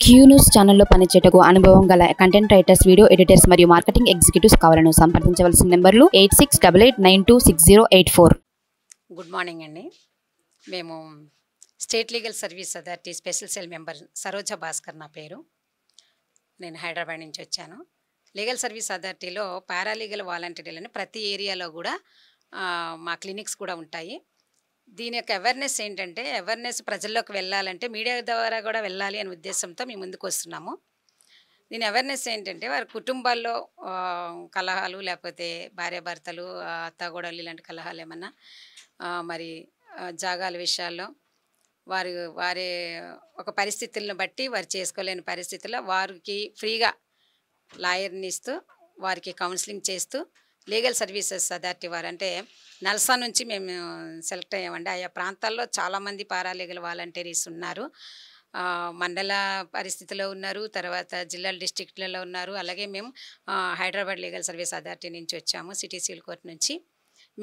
Q news ఛానల్లో పనిచేయటకు అనుభవం గల కంటెంట్ రైటర్స్, వీడియో ఎడిటర్స్ మరియు మార్కెటింగ్ ఎగ్జిక్యూటివ్స్ కావాలను సంప్రదించవలసిన నెంబర్లు 8688926084. గుడ్ మార్నింగ్ అండి. మేము state legal service authority special cell member Saroja Bhaskar నా పేరు. నేను హైదరాబాద్ నుంచి వచ్చాను. లీగల్ సర్వీస్ అథారిటీలో పారాలీగల్ వాలంటీర్లని ప్రతి ఏరియాలో కూడా మా క్లినిక్స్ కూడా ఉంటాయి. దీని యొక్క అవేర్నెస్ ఏంటంటే, అవేర్నెస్ ప్రజల్లోకి వెళ్ళాలంటే మీడియా ద్వారా కూడా వెళ్ళాలి అనే ఉద్దేశంతో మేము ముందుకు వస్తున్నాము. దీని అవేర్నెస్ ఏంటంటే, వారి కుటుంబాల్లో కలహాలు, లేకపోతే భార్యాభర్తలు, అత్తగోడలు ఇలాంటి కలహాలు ఏమన్నా, మరి జాగాల విషయాల్లో వారి ఒక పరిస్థితులను బట్టి వారు చేసుకోలేని పరిస్థితుల్లో వారికి ఫ్రీగా లాయర్ని ఇస్తూ వారికి కౌన్సిలింగ్ చేస్తూ లీగల్ సర్వీసెస్ అథారిటీ వారు, అంటే నల్సా నుంచి మేము సెలెక్ట్ అయ్యామండి. ఆయా ప్రాంతాల్లో చాలామంది పారాలీగల్ వాలంటీర్స్ ఉన్నారు. మండల పరిస్థితిలో ఉన్నారు, తర్వాత జిల్లాల డిస్ట్రిక్ట్లలో ఉన్నారు. అలాగే మేము హైదరాబాద్ లీగల్ సర్వీస్ అథారిటీ నుంచి వచ్చాము, సిటీ సివిల్ కోర్ట్ నుంచి.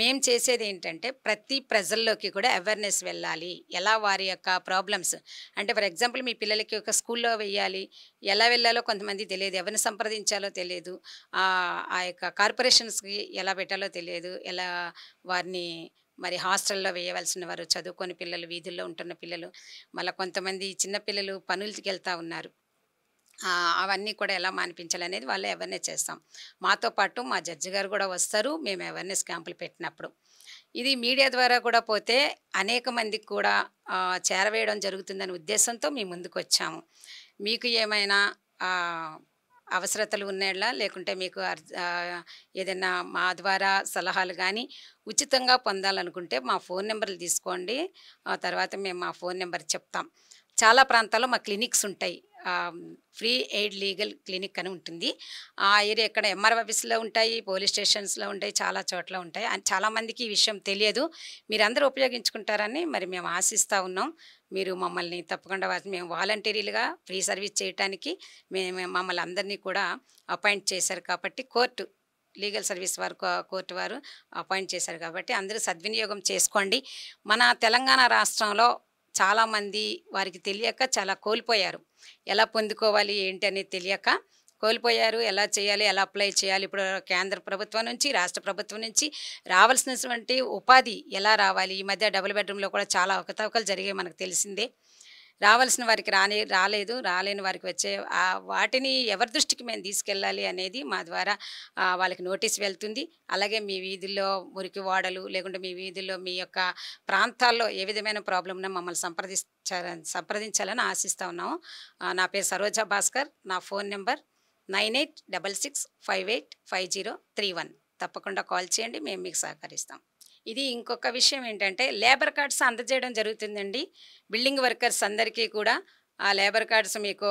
మేము చేసేది ఏంటంటే, ప్రతి ప్రజల్లోకి కూడా అవేర్నెస్ వెళ్ళాలి. ఎలా వారి యొక్క ప్రాబ్లమ్స్, అంటే ఫర్ ఎగ్జాంపుల్ మీ పిల్లలకి ఒక స్కూల్లో వెయ్యాలి, ఎలా వెళ్ళాలో కొంతమంది తెలియదు, ఎవరిని సంప్రదించాలో తెలియదు, ఆ యొక్క కార్పొరేషన్స్కి ఎలా పెట్టాలో తెలియదు, ఎలా వారిని మరి హాస్టల్లో వేయవలసిన వారు, చదువుకొని పిల్లలు, వీధుల్లో ఉంటున్న పిల్లలు, మళ్ళీ కొంతమంది చిన్నపిల్లలు పనులకి వెళ్తూ ఉన్నారు, అవన్నీ కూడా ఎలా మానిపించాలనేది వాళ్ళు అవేర్నెస్ చేస్తాం. మాతో పాటు మా జడ్జి గారు కూడా వస్తారు మేము అవేర్నెస్ క్యాంపులు పెట్టినప్పుడు. ఇది మీడియా ద్వారా కూడా పోతే అనేక మందికి కూడా చేరవేయడం జరుగుతుందనే ఉద్దేశంతో మేము ముందుకు వచ్చాము. మీకు ఏమైనా అవసరతలు ఉన్నాయా, లేకుంటే మీకు ఏదైనా మా ద్వారా సలహాలు కానీ ఉచితంగా పొందాలనుకుంటే మా ఫోన్ నెంబర్లు తీసుకోండి. తర్వాత మేము మా ఫోన్ నెంబర్ చెప్తాం. చాలా ప్రాంతాల్లో మా క్లినిక్స్ ఉంటాయి. ఫ్రీ ఎయిడ్ లీగల్ క్లినిక్ అని ఉంటుంది. ఆ ఏరియా ఇక్కడ ఎంఆర్ ఆఫీస్లో ఉంటాయి, పోలీస్ స్టేషన్స్లో ఉంటాయి, చాలా చోట్ల ఉంటాయి. చాలామందికి ఈ విషయం తెలియదు. మీరందరూ ఉపయోగించుకుంటారని మరి మేము ఆశిస్తూ ఉన్నాం. మీరు మమ్మల్ని తప్పకుండా మేము వాలంటీర్లుగా ఫ్రీ సర్వీస్ చేయడానికి మమ్మల్ని అందరినీ కూడా అపాయింట్ చేశారు కాబట్టి, లీగల్ సర్వీస్ వారు కోర్టు వారు అపాయింట్ చేశారు కాబట్టి అందరూ సద్వినియోగం చేసుకోండి. మన తెలంగాణ రాష్ట్రంలో చాలామంది వారికి తెలియక చాలా కోల్పోయారు. ఎలా పొందుకోవాలి ఏంటి అనేది తెలియక కోల్పోయారు. ఎలా చేయాలి, ఎలా అప్లై చేయాలి, ఇప్పుడు కేంద్ర ప్రభుత్వం నుంచి, రాష్ట్ర ప్రభుత్వం నుంచి రావాల్సినటువంటి ఉపాధి ఎలా రావాలి. ఈ మధ్య డబుల్ బెడ్రూమ్లో కూడా చాలా అవకతవకలు జరిగాయి, మనకు తెలిసిందే. రావాల్సిన వారికి రాలేని వారికి వచ్చే వాటిని ఎవరి దృష్టికి మేము తీసుకెళ్ళాలి అనేది మా ద్వారా వాళ్ళకి నోటీస్ వెళ్తుంది. అలాగే మీ వీధుల్లో మురికి వాడలు, లేకుంటే మీ వీధుల్లో మీ యొక్క ప్రాంతాల్లో ఏ విధమైన ప్రాబ్లం ఉన్నా మమ్మల్ని సంప్రదించాలని ఆశిస్తూ ఉన్నాము. నా పేరు సరోజ భాస్కర్. నా ఫోన్ నెంబర్ 9866585031. తప్పకుండా కాల్ చేయండి, మేము మీకు సహకరిస్తాం. ఇది ఇంకొక విషయం ఏంటంటే, లేబర్ కార్డ్స్ అందజేయడం జరుగుతుందండి. బిల్డింగ్ వర్కర్స్ అందరికీ కూడా ఆ లేబర్ కార్డ్స్ మీకు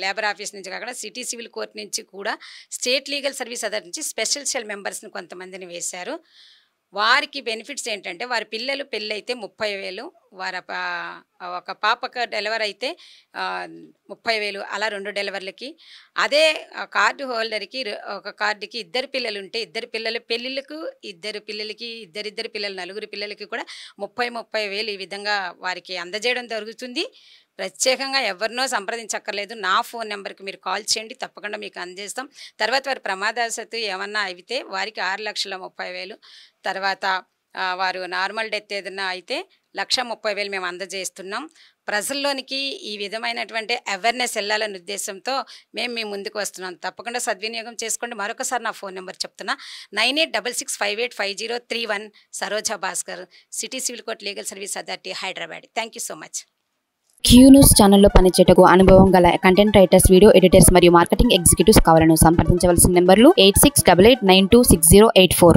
లేబర్ ఆఫీస్ నుంచి కాకుండా సిటీ సివిల్ కోర్ట్ నుంచి కూడా స్టేట్ లీగల్ సర్వీస్ అథారిటీ నుంచి స్పెషల్ సెల్ మెంబర్స్ని కొంతమందిని వేశారు. వారికి బెనిఫిట్స్ ఏంటంటే, వారి పిల్లలు పెళ్ళైతే 30,000, వారి ఒక పాపకు డెలివరీ అయితే 30,000, అలా 2 డెలివరీలకి. అదే కార్డు హోల్డర్కి ఒక కార్డుకి ఇద్దరు పిల్లలు ఉంటే ఇద్దరు పిల్లల పెళ్ళిళ్ళకు, ఇద్దరు పిల్లలు, నలుగురు పిల్లలకి కూడా 30,000 ఈ విధంగా వారికి అందజేయడం జరుగుతుంది. ప్రత్యేకంగా ఎవరినో సంప్రదించక్కర్లేదు. నా ఫోన్ నెంబర్కి మీరు కాల్ చేయండి, తప్పకుండా మీకు అందజేస్తాం. తర్వాత వారి ప్రమాదవశాత్తు ఏమన్నా అయితే వారికి 6,30,000, తర్వాత వారు నార్మల్ డెత్ ఏదైనా అయితే 1,30,000 మేము అందజేస్తున్నాం. ప్రజల్లోనికి ఈ విధమైనటువంటి అవేర్నెస్ వెళ్ళాలనే ఉద్దేశంతో మేము ముందుకు వస్తున్నాం. తప్పకుండా సద్వినియోగం చేసుకోండి. మరొకసారి నా ఫోన్ నెంబర్ చెప్తున్నా, 9866585031. Saroja Bhaskar, city civil court legal service authority, Hyderabad. Thank you so much. Q news ఛానల్లో పనిచేయటకు అనుభవం గల కంటెంట్ రైటర్స్, వీడియో ఎడిటర్స్ మరియు మార్కెటింగ్ ఎగ్జిక్యూటివ్స్ కావాలను సంప్రదించవలసిన నెంబర్లు 8688926084.